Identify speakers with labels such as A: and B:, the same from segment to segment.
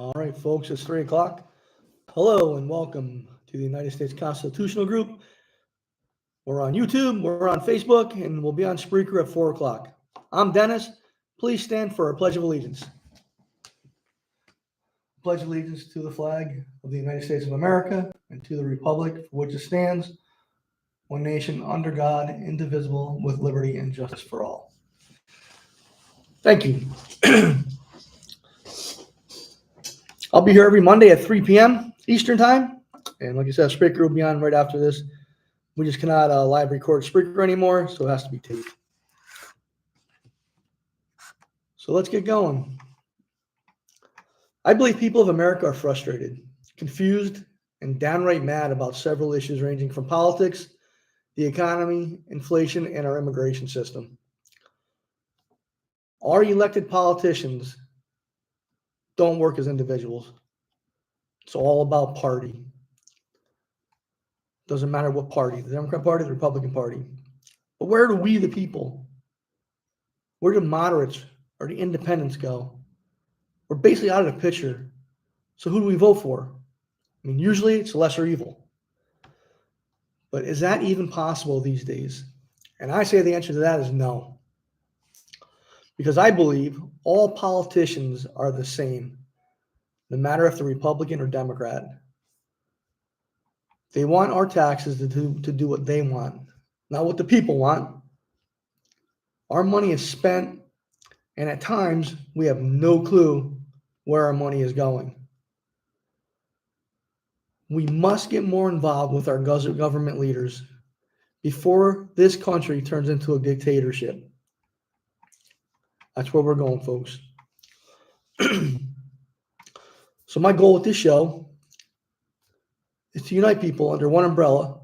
A: All right, folks, it's 3 o'clock. Hello and welcome to the United States Constitutional Group. We're on YouTube, we're on Facebook, and we'll be on Spreaker at 4 o'clock. I'm Dennis. Please stand for our Pledge of Allegiance. Pledge allegiance to the flag of the United States of America and to the republic for which it stands, one nation under God, indivisible, with liberty and justice for all. Thank you. I'll be here every Monday at 3 p.m. Eastern Time. And like I said, Spreaker will be on right after this. We just cannot live record Spreaker anymore, so it has to be taped. So let's get going. I believe people of America are frustrated, confused, and downright mad about several issues ranging from politics, the economy, inflation, and our immigration system. Our elected politicians don't work as individuals. It's all about party. Doesn't matter what party, the Democrat Party, the Republican Party. But where do we, the people, where do moderates or the independents go? We're basically out of the picture. So who do we vote for? I mean, usually it's lesser evil. But is that even possible these days? And I say the answer to that is no. Because I believe all politicians are the same, no matter if they're Republican or Democrat. They want our taxes to do what they want, not what the people want. Our money is spent, and at times we have no clue where our money is going. We must get more involved with our government leaders before this country turns into a dictatorship. That's where we're going, folks. So my goal with this show is to unite people under one umbrella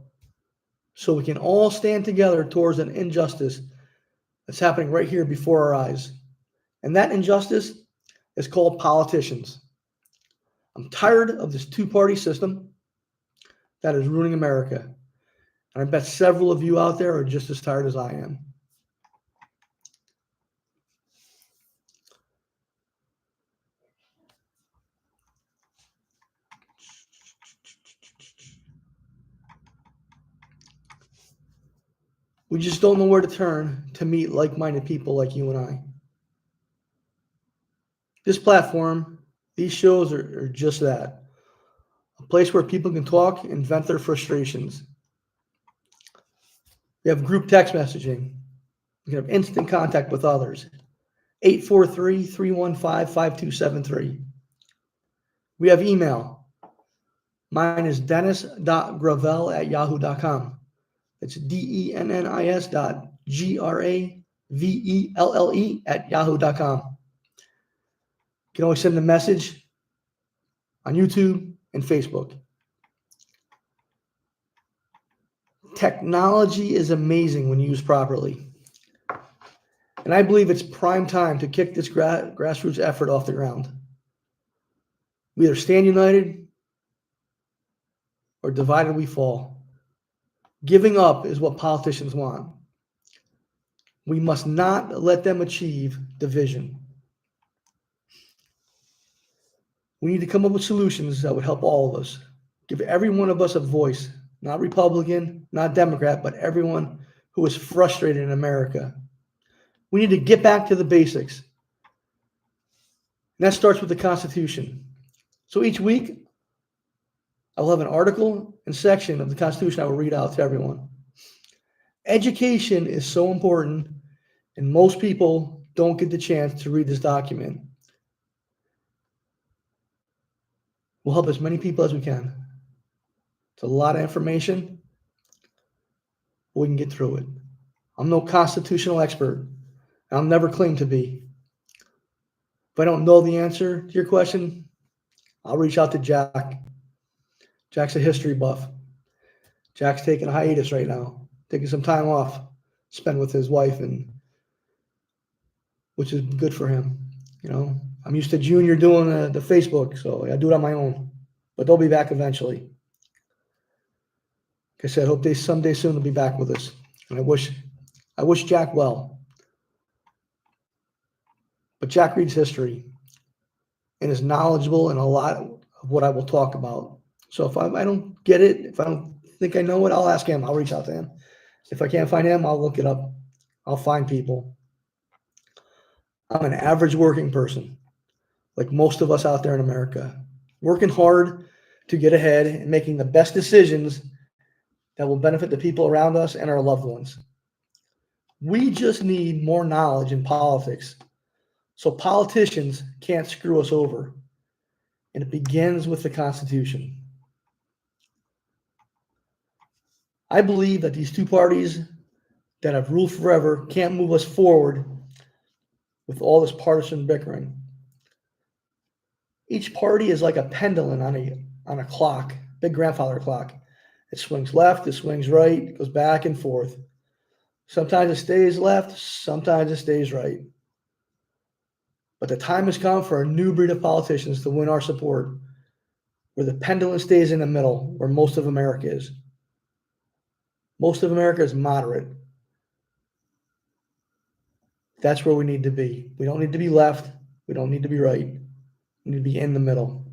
A: so we can all stand together towards an injustice that's happening right here before our eyes. And that injustice is called politicians. I'm tired of this two-party system that is ruining America. And I bet several of you out there are just as tired as I am. We just don't know where to turn to meet like-minded people like you and I. This platform, these shows are just that. A place where people can talk and vent their frustrations. We have group text messaging. We can have instant contact with others. 843-315-5273. We have email. Mine is dennis.gravel@yahoo.com. It's dennis.gravelle@yahoo.com. You can always send a message on YouTube and Facebook. Technology is amazing when used properly. And I believe it's prime time to kick this grassroots effort off the ground. We either stand united or divided we fall. Giving up is what politicians want. We must not let them achieve division. We need to come up with solutions that would help all of us. Give every one of us a voice, not Republican, not Democrat, but everyone who is frustrated in America. We need to get back to the basics. And that starts with the Constitution. So each week, I will have an article and section of the Constitution I will read out to everyone. Education is so important, and most people don't get the chance to read this document. We'll help as many people as we can. It's a lot of information. We can get through it. I'm no constitutional expert. I'll never claim to be. If I don't know the answer to your question, I'll reach out to Jack. Jack's a history buff. Jack's taking a hiatus right now, taking some time off, spend with his wife, and which is good for him. You know, I'm used to Junior doing the Facebook, so I do it on my own. But they'll be back eventually. Like I said, I hope they someday soon will be back with us. And I wish Jack well. But Jack reads history. and is knowledgeable in a lot of what I will talk about. So if I don't get it, if I don't think I know it, I'll ask him. I'll reach out to him. If I can't find him, I'll look it up. I'll find people. I'm an average working person, like most of us out there in America, working hard to get ahead and making the best decisions that will benefit the people around us and our loved ones. We just need more knowledge in politics so politicians can't screw us over. And it begins with the Constitution. I believe that these two parties that have ruled forever can't move us forward with all this partisan bickering. Each party is like a pendulum on a clock, big grandfather clock. It swings left, it swings right, it goes back and forth. Sometimes it stays left, sometimes it stays right. But the time has come for a new breed of politicians to win our support, where the pendulum stays in the middle, where most of America is. Most of America is moderate. That's where we need to be. We don't need to be left. We don't need to be right. We need to be in the middle.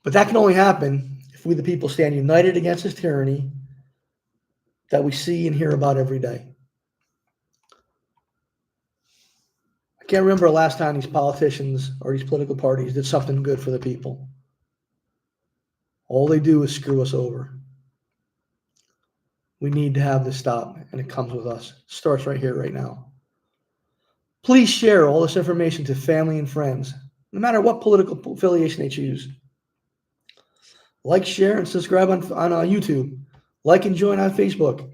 A: But that can only happen if we, the people, stand united against this tyranny that we see and hear about every day. I can't remember the last time these politicians or these political parties did something good for the people. All they do is screw us over. We need to have this stop, and it comes with us. It starts right here, right now. Please share all this information to family and friends, no matter what political affiliation they choose. Like, share, and subscribe on YouTube. Like and join on Facebook.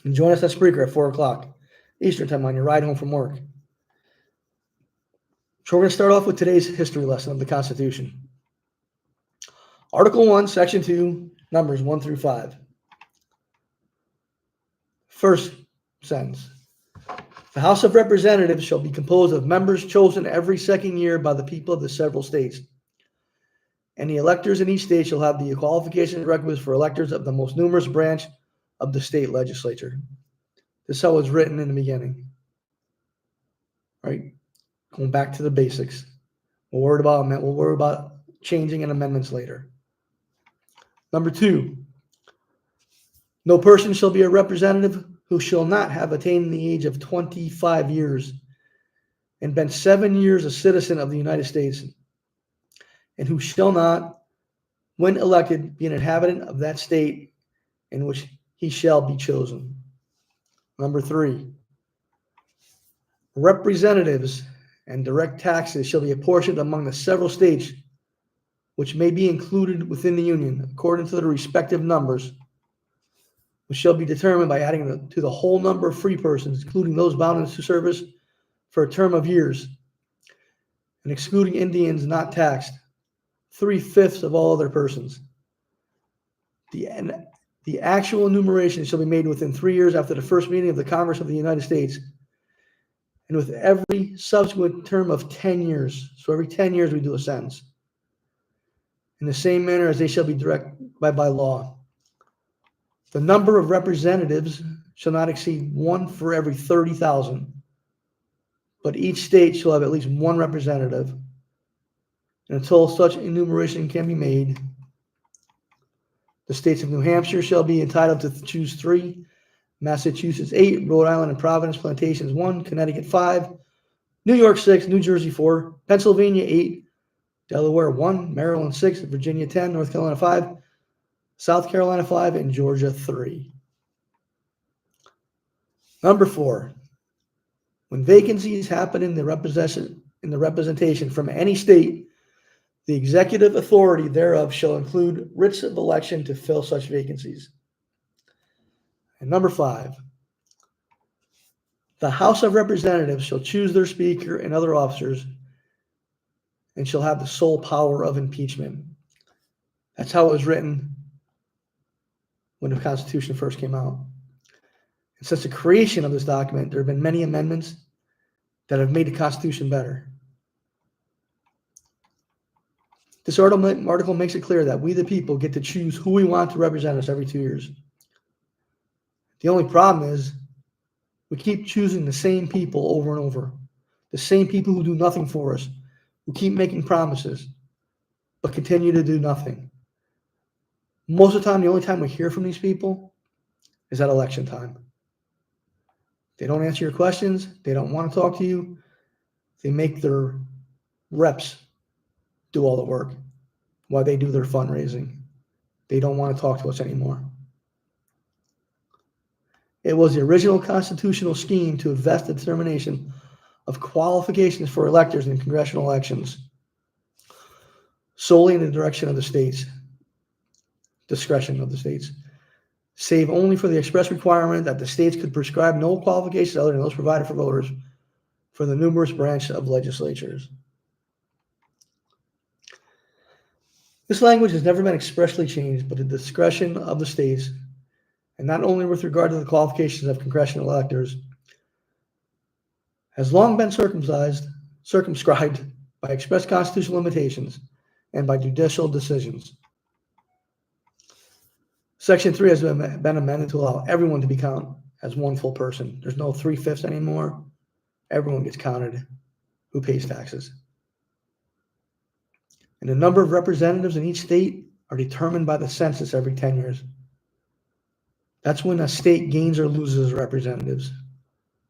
A: And join us at Spreaker at 4 o'clock Eastern Time on your ride home from work. So we're going to start off with today's history lesson of the Constitution. Article 1, Section 2, numbers 1 through 5. First sentence. The House of Representatives shall be composed of members chosen every second year by the people of the several states. And the electors in each state shall have the qualifications requisite for electors of the most numerous branch of the state legislature. This is how it was written in the beginning. Right? Going back to the basics. We'll worry about changing and amendments later. Number 2. No person shall be a representative who shall not have attained the age of 25 years and been 7 years a citizen of the United States, and who shall not, when elected, be an inhabitant of that state in which he shall be chosen. Number 3. Representatives and direct taxes shall be apportioned among the several states which may be included within the Union, according to the respective numbers, which shall be determined by adding to the whole number of free persons, including those bound into service for a term of years, and excluding Indians not taxed, 3/5 of all other persons. The actual enumeration shall be made within 3 years after the first meeting of the Congress of the United States, and with every subsequent term of 10 years. So every 10 years we do a sentence. In the same manner as they shall be directed by law. The number of representatives shall not exceed 1 for every 30,000, but each state shall have at least 1 representative. And until such enumeration can be made, the states of New Hampshire shall be entitled to choose 3, Massachusetts 8, Rhode Island and Providence Plantations 1, Connecticut 5, New York 6, New Jersey 4, Pennsylvania 8, Delaware 1, Maryland 6, Virginia 10, North Carolina 5, South Carolina 5, and Georgia 3. Number 4. When vacancies happen in the representation from any state, the executive authority thereof shall include writs of election to fill such vacancies. And number 5. The House of Representatives shall choose their speaker and other officers and shall have the sole power of impeachment. That's how it was written when the Constitution first came out. And since the creation of this document, there have been many amendments that have made the Constitution better. This article makes it clear that we, the people, get to choose who we want to represent us every 2 years. The only problem is we keep choosing the same people over and over, the same people who do nothing for us. who keep making promises but continue to do nothing. Most of the time, the only time we hear from these people is at election time. They don't answer your questions. They don't want to talk to you. They make their reps do all the work while they do their fundraising. They don't want to talk to us anymore. It was the original constitutional scheme to vest the determination of qualifications for electors in congressional elections solely in the direction of the states, discretion of the states, save only for the express requirement that the states could prescribe no qualifications other than those provided for voters for the numerous branches of legislatures. This language has never been expressly changed, but the discretion of the states, and not only with regard to the qualifications of congressional electors, has long been circumscribed by express constitutional limitations and by judicial decisions. Section 3 has been amended to allow everyone to be counted as one full person. There's no 3/5 anymore. Everyone gets counted who pays taxes. And the number of representatives in each state are determined by the census every 10 years. That's when a state gains or loses representatives,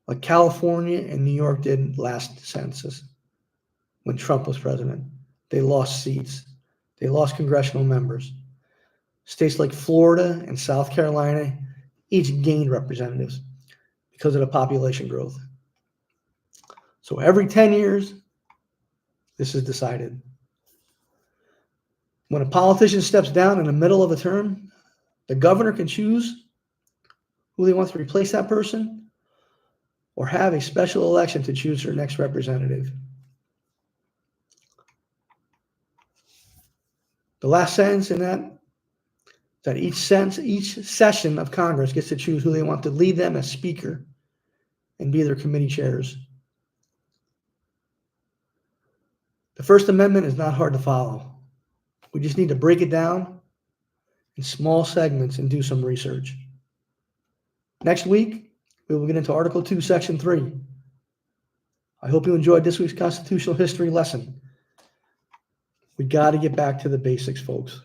A: like California and New York did last census when Trump was president. They lost seats. They lost congressional members. States like Florida and South Carolina each gained representatives because of the population growth. So every 10 years, this is decided. When a politician steps down in the middle of a term, the governor can choose who they want to replace that person or have a special election to choose their next representative. The last sentence in that each session of Congress gets to choose who they want to lead them as speaker and be their committee chairs. The First Amendment is not hard to follow. We just need to break it down in small segments and do some research. Next week, we will get into Article 2, Section 3. I hope you enjoyed this week's constitutional history lesson. We got to get back to the basics, folks.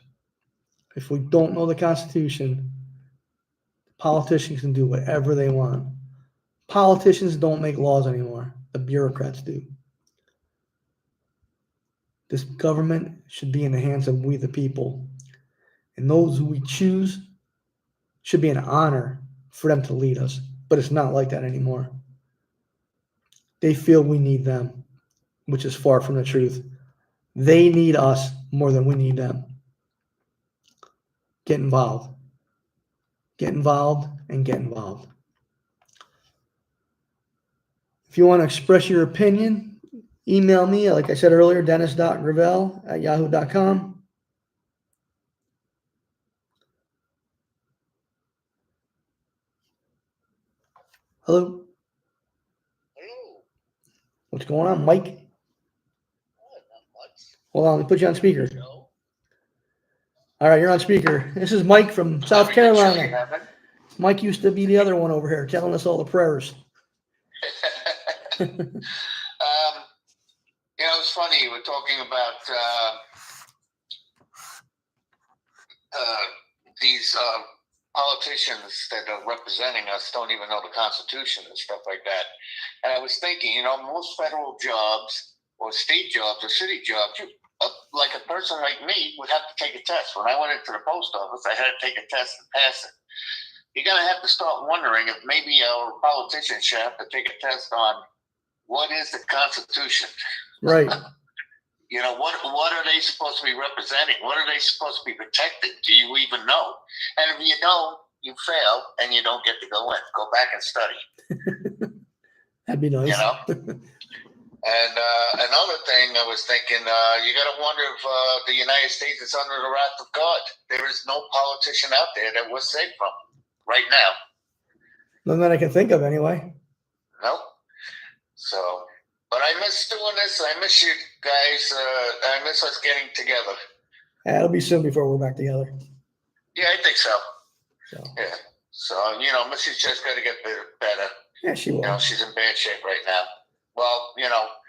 A: If we don't know the Constitution, politicians can do whatever they want. Politicians don't make laws anymore. The bureaucrats do. This government should be in the hands of we the people. And those who we choose should be an honor for them to lead us. But it's not like that anymore. They feel we need them, which is far from the truth. They need us more than we need them. Get involved. Get involved and get involved. If you want to express your opinion, email me, like I said earlier, dennis.gravel@yahoo.com. Hello.
B: Hello.
A: What's going on, Mike?
B: Oh, not much.
A: Hold on, let me put you on speaker.
B: Joe.
A: All right, you're on speaker. This is Mike from South Carolina. Mike used to be the other one over here telling us all the prayers.
B: It's funny. We're talking about these politicians that are representing us don't even know the Constitution and stuff like that. And I was thinking, most federal jobs or state jobs or city jobs, like a person like me would have to take a test. When I went into the post office, I had to take a test and pass it. You're going to have to start wondering if maybe our politicians should have to take a test on what is the Constitution.
A: Right.
B: What are they supposed to be representing? What are they supposed to be protecting? Do you even know? And if you don't, you fail and you don't get to go in. Go back and study.
A: That'd be nice.
B: And another thing I was thinking, you got to wonder if the United States is under the wrath of God. There is no politician out there that we're safe from right now.
A: None that I can think of anyway.
B: Nope. So, but I miss doing this. I miss you guys. I miss us getting together.
A: Yeah, it'll be soon before we're back together.
B: Yeah, I think so. Yeah. So, Missy's just got to get better.
A: Yeah, she will.
B: She's in bad shape right now. Well,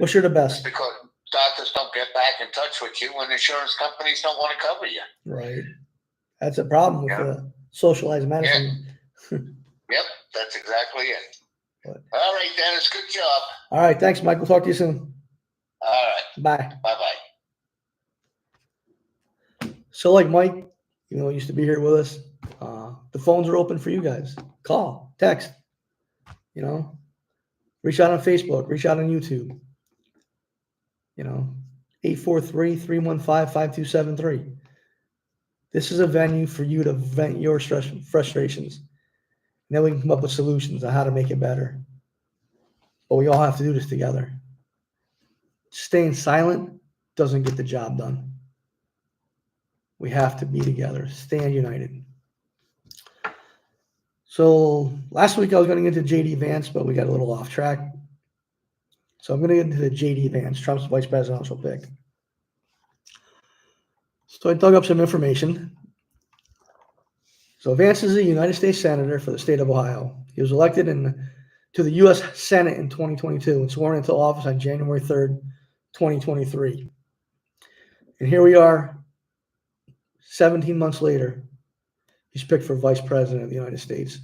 A: wish her the best.
B: Because doctors don't get back in touch with you when insurance companies don't want to cover you.
A: Right. That's a problem with
B: Yeah.
A: socialized medicine.
B: Yep, that's exactly it.
A: But-
B: All right, Dennis, good job.
A: All right. Thanks, Mike. We'll talk to you soon.
B: All right,
A: Bye.
B: bye-bye.
A: So, like Mike, used to be here with us. The phones are open for you guys. Call, text. Reach out on Facebook. Reach out on YouTube. 843-315-5273. This is a venue for you to vent your frustrations. And then we can come up with solutions on how to make it better. But we all have to do this together. Staying silent doesn't get the job done. We have to be together. Stand united. So last week I was going to get into JD Vance, but we got a little off track. So I'm going to get into the JD Vance, Trump's vice presidential pick. So I dug up some information. So Vance is a United States Senator for the state of Ohio. He was elected to the U.S. Senate in 2022 and sworn into office on January 3rd, 2023. And here we are, 17 months later. He's picked for vice president of the United States.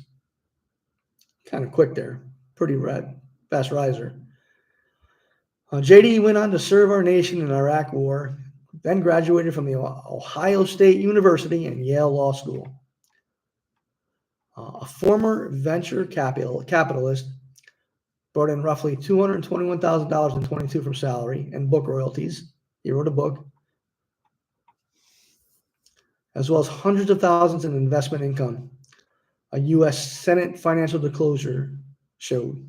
A: Kind of quick there. Pretty fast riser. JD went on to serve our nation in the Iraq War, then graduated from the Ohio State University and Yale Law School. A former venture capitalist, brought in roughly $221,000 in 22 from salary and book royalties. He wrote a book, as well as hundreds of thousands in investment income. A U.S. Senate financial disclosure showed.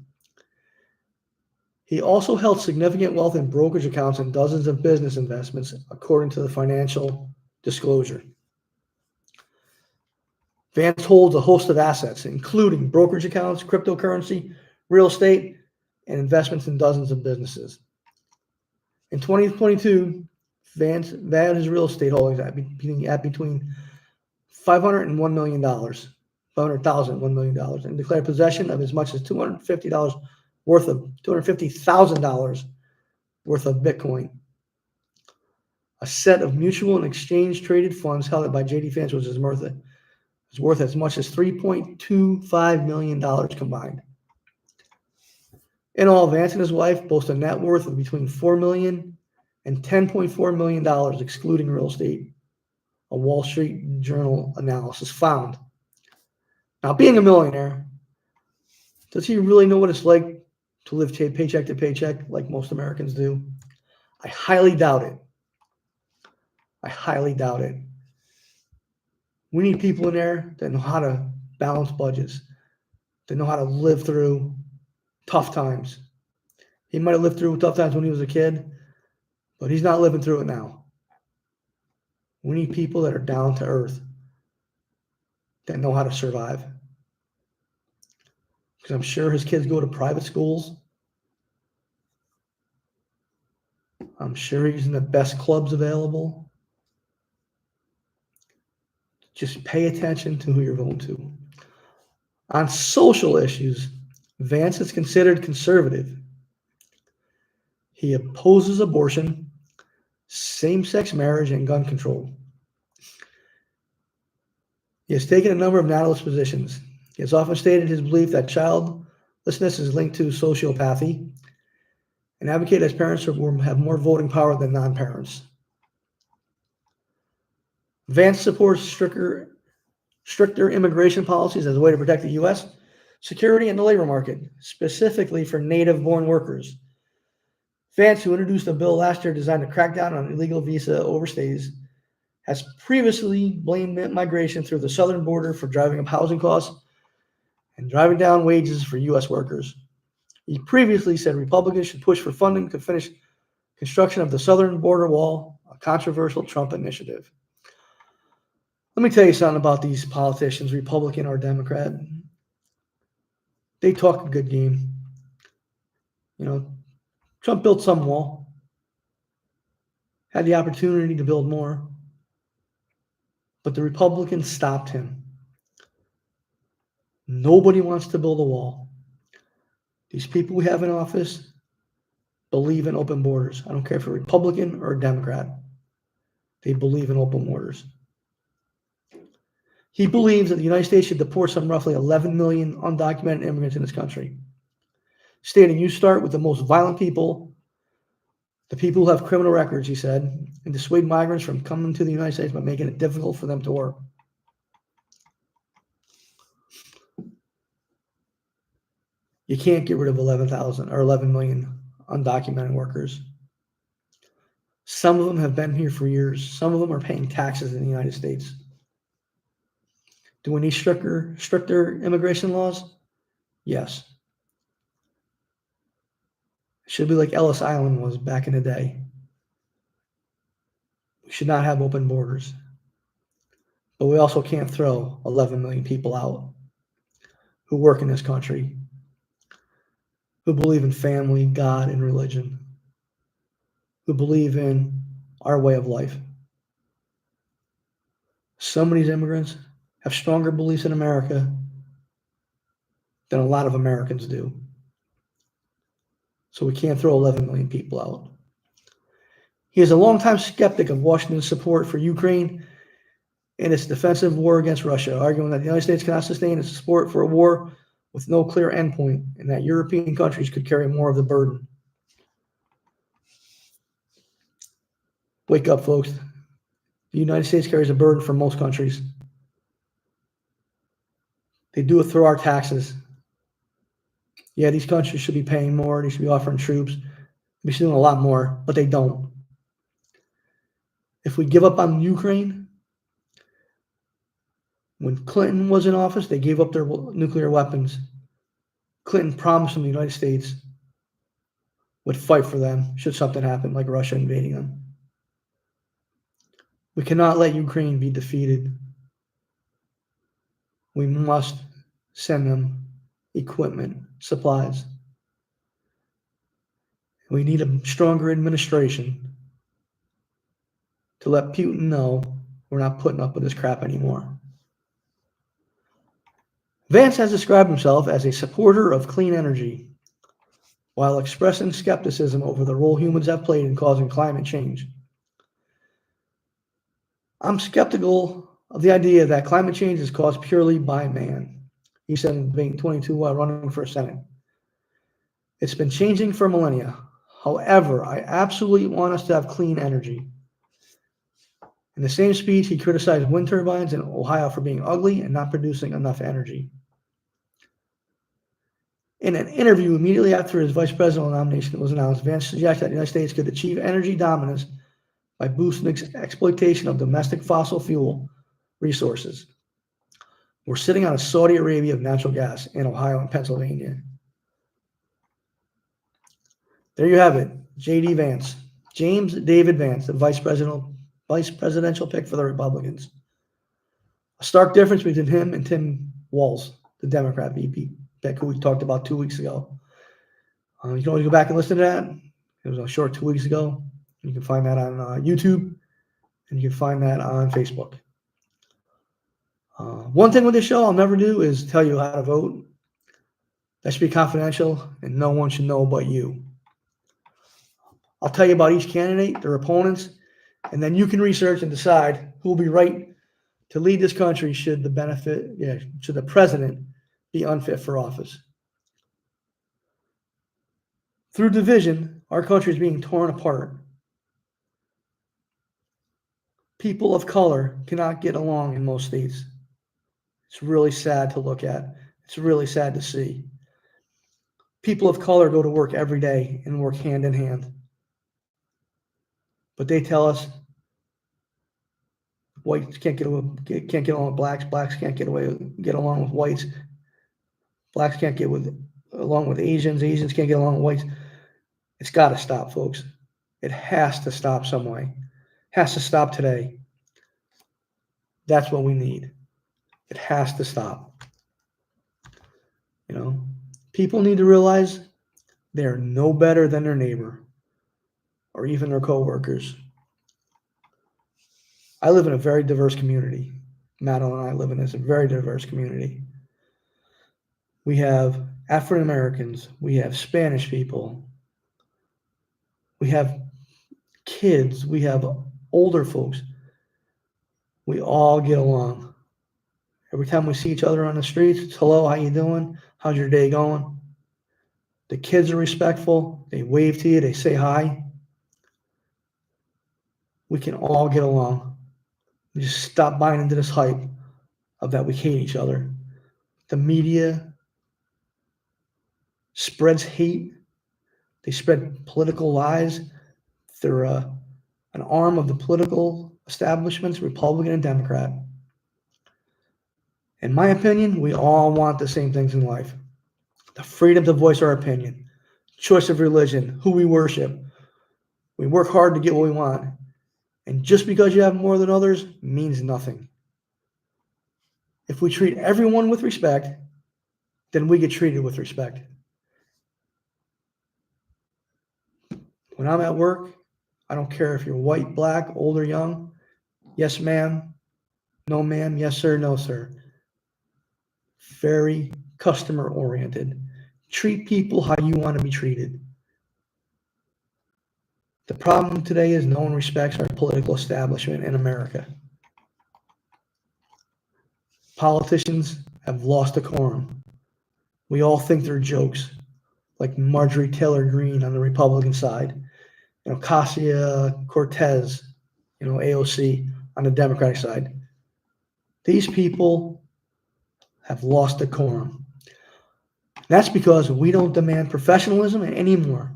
A: He also held significant wealth in brokerage accounts and dozens of business investments, according to the financial disclosure. Vance holds a host of assets, including brokerage accounts, cryptocurrency, real estate, and investments in dozens of businesses. In 2022, Vance valued his real estate holdings at between $501 million, $500,000 million, and declared possession of as much as $250,000 worth of Bitcoin. A set of mutual and exchange traded funds held by JD Vance was worth as much as $3.25 million combined. In all, Vance and his wife boast a net worth of between $4 million and $10.4 million, excluding real estate. A Wall Street Journal analysis found. Now, being a millionaire, does he really know what it's like to live paycheck to paycheck like most Americans do? I highly doubt it. We need people in there that know how to balance budgets, that know how to live through tough times. He might have lived through tough times when he was a kid, but he's not living through it now. We need people that are down to earth, that know how to survive. Because I'm sure his kids go to private schools. I'm sure he's in the best clubs available. Just pay attention to who you're voting to. On social issues, Vance is considered conservative. He opposes abortion, same-sex marriage, and gun control. He has taken a number of analyst positions. He has often stated his belief that childlessness is linked to sociopathy and advocated as parents have more voting power than non-parents. Vance supports stricter immigration policies as a way to protect the U.S. security and the labor market, specifically for native-born workers. Vance, who introduced a bill last year designed to crack down on illegal visa overstays, has previously blamed migration through the southern border for driving up housing costs and driving down wages for U.S. workers. He previously said Republicans should push for funding to finish construction of the southern border wall, a controversial Trump initiative. Let me tell you something about these politicians, Republican or Democrat. They talk a good game. Trump built some wall, had the opportunity to build more, but the Republicans stopped him. Nobody wants to build a wall. These people we have in office, believe in open borders. I don't care if you're a Republican or a Democrat. They believe in open borders. He believes that the United States should deport some roughly 11 million undocumented immigrants in this country, stating you start with the most violent people, the people who have criminal records, he said, and dissuade migrants from coming to the United States by making it difficult for them to work. You can't get rid of 11,000 or 11 million undocumented workers. Some of them have been here for years. Some of them are paying taxes in the United States. Do we need stricter immigration laws? Yes. It should be like Ellis Island was back in the day. We should not have open borders. But we also can't throw 11 million people out who work in this country, who believe in family, God, and religion, who believe in our way of life. Some of these immigrants have stronger beliefs in America than a lot of Americans do. So we can't throw 11 million people out. He is a longtime skeptic of Washington's support for Ukraine in its defensive war against Russia, arguing that the United States cannot sustain its support for a war with no clear endpoint and that European countries could carry more of the burden. Wake up, folks. The United States carries a burden for most countries. They do it through our taxes. Yeah, these countries should be paying more. They should be offering troops. They should be doing a lot more, but they don't. If we give up on Ukraine, when Clinton was in office, they gave up their nuclear weapons. Clinton promised them the United States would fight for them should something happen, like Russia invading them. We cannot let Ukraine be defeated. We must send them equipment, supplies. We need a stronger administration to let Putin know we're not putting up with this crap anymore. Vance has described himself as a supporter of clean energy, while expressing skepticism over the role humans have played in causing climate change. I'm skeptical of the idea that climate change is caused purely by man, he said in debate 22 while running for Senate. It's been changing for millennia. However, I absolutely want us to have clean energy. In the same speech, he criticized wind turbines in Ohio for being ugly and not producing enough energy. In an interview immediately after his vice presidential nomination was announced, Vance suggested that the United States could achieve energy dominance by boosting exploitation of domestic fossil fuel resources. We're sitting on a Saudi Arabia of natural gas in Ohio and Pennsylvania. There you have it, J.D. Vance, James David Vance, the vice presidential pick for the Republicans. A stark difference between him and Tim Walz, the Democrat VP pick, who we talked about 2 weeks ago. You can always go back and listen to that. It was a short 2 weeks ago. You can find that on YouTube, and you can find that on Facebook. One thing with this show I'll never do is tell you how to vote. That should be confidential, and no one should know but you. I'll tell you about each candidate, their opponents, and then you can research and decide who will be right to lead this country should the president be unfit for office. Through division, our country is being torn apart. People of color cannot get along in most states. It's really sad to look at. It's really sad to see. People of color go to work every day and work hand in hand. But they tell us whites can't get along with blacks, blacks can't get along with whites, blacks can't get along with Asians, Asians can't get along with whites. It's got to stop, folks. It has to stop some way. It has to stop today. That's what we need. It has to stop. People need to realize they're no better than their neighbor or even their coworkers. I live in a very diverse community. Madeline and I live in a very diverse community. We have African Americans, we have Spanish people, We have kids. We have older folks. We all get along. Every time we see each other on the streets, it's hello, how you doing? How's your day going? The kids are respectful. They wave to you. They say hi. We can all get along. We just stop buying into this hype of that we hate each other. The media spreads hate. They spread political lies. They're an arm of the political establishments, Republican and Democrat. In my opinion, we all want the same things in life. The freedom to voice our opinion, choice of religion, who we worship. We work hard to get what we want. And just because you have more than others means nothing. If we treat everyone with respect, then we get treated with respect. When I'm at work, I don't care if you're white, black, old, or young. Yes, ma'am. No, ma'am. Yes, sir. No, sir. Very customer oriented. Treat people how you want to be treated. The problem today is no one respects our political establishment in America. Politicians have lost decorum. We all think they're jokes, like Marjorie Taylor Greene on the Republican side, Ocasio-Cortez, AOC on the Democratic side. These people have lost decorum. That's because we don't demand professionalism anymore.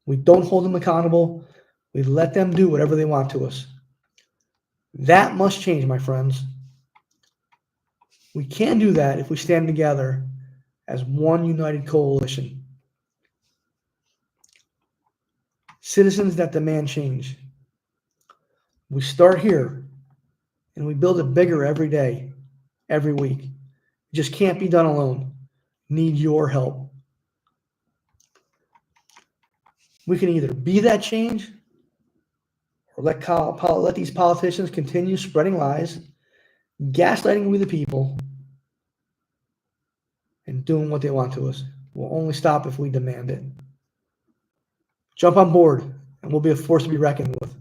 A: We don't hold them accountable. We let them do whatever they want to us. That must change, my friends. We can do that if we stand together as one united coalition. Citizens that demand change. We start here and we build it bigger every day, every week. It just can't be done alone. Need your help. We can either be that change or let these politicians continue spreading lies, gaslighting we the people, and doing what they want to us. We'll only stop if we demand it. Jump on board, and we'll be a force to be reckoned with.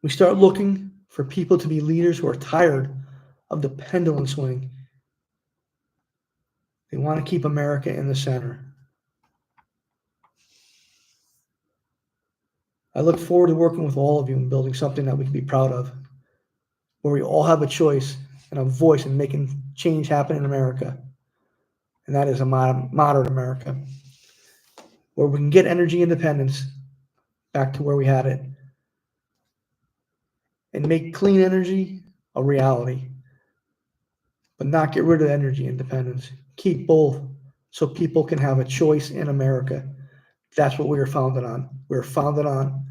A: We start looking for people to be leaders who are tired of the pendulum swing. They want to keep America in the center. I look forward to working with all of you and building something that we can be proud of, where we all have a choice and a voice in making change happen in America. And that is a modern America, where we can get energy independence back to where we had it and make clean energy a reality, but not get rid of energy independence. Keep both so people can have a choice in America. That's what we are founded on. We're founded on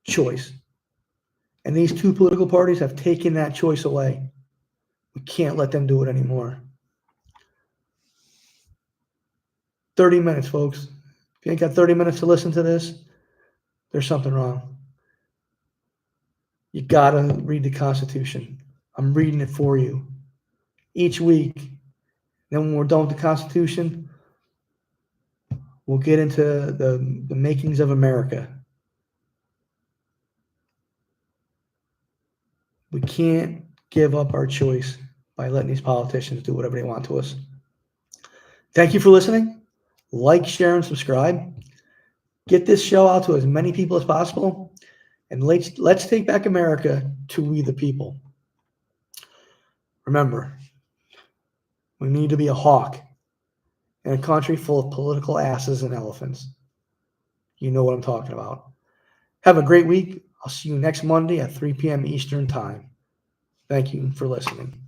A: choice. And these two political parties have taken that choice away. We can't let them do it anymore. 30 minutes, folks. If you ain't got 30 minutes to listen to this, there's something wrong. You gotta read the Constitution. I'm reading it for you each week. Then when we're done with the Constitution, we'll get into the makings of America. We can't give up our choice by letting these politicians do whatever they want to us. Thank you for listening. Like, share, and subscribe. Get this show out to as many people as possible. And let's take back America to we the people. Remember, we need to be a hawk in a country full of political asses and elephants. You know what I'm talking about. Have a great week. I'll see you next Monday at 3 p.m. Eastern Time. Thank you for listening.